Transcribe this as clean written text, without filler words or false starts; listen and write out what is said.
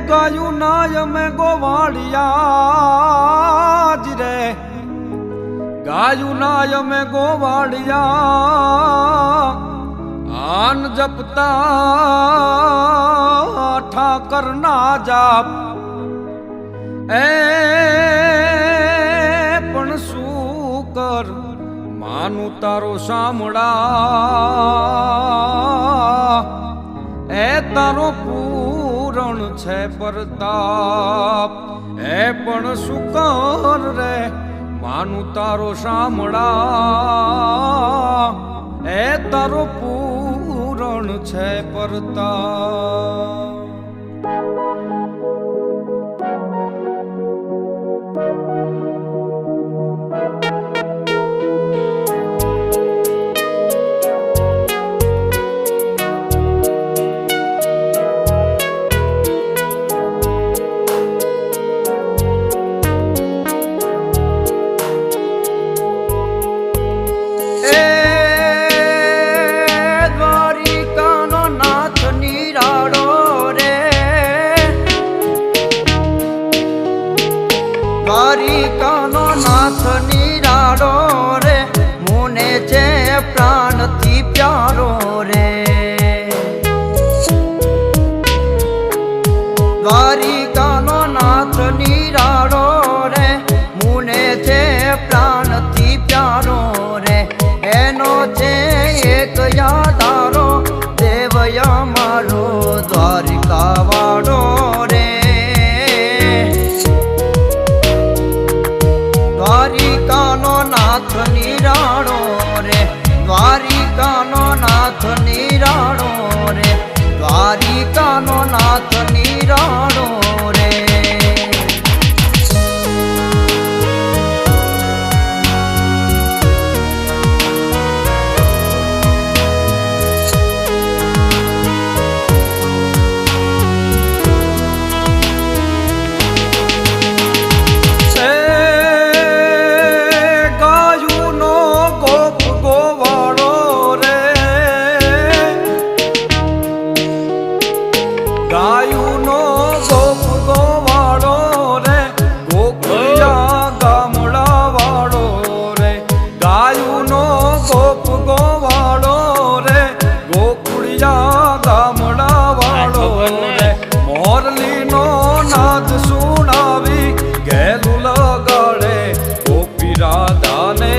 ગાયું ના અમે ગોવાળિયા જ રે, ગાયું ના અમે ગોવાળિયા આન જપતા ઠાકર ના જાપ એ પણ શું કર માનું તારો સામળા એ તારો પૂરણ છે પરતાપ એ પણ શું કર રે માનું તારો સામળા એ તારો પૂરણ છે પરતાપ દ્વારિકાનો નાથ નિરાળો રે મુને છે પ્રાણથી પ્યારો રે, દ્વારિકાનો નાથ નિરાળો રે મુને છે પ્રાણથી પ્યારો રે, એનો છે એક યાદારો દેવય મારો દ્વારિકા વાળો રે, દ્વારિકાનો નાથ નિરાળો રે, દ્વારિકાનો નાથ નિરાળો રે, દ્વારિકાનો નાથ નિરાળો રે. ગાયુનો ગોપ ગોવાળો રે ગોકુળિયા ગામડા વાળો રે, ગાયુનો ગોપ ગોવાળો રે ગોકુળિયા ગામડા વાળો રે, મોરલીનો નાદ સુણાવી ગેલું લગાડે ગોપી રાધાને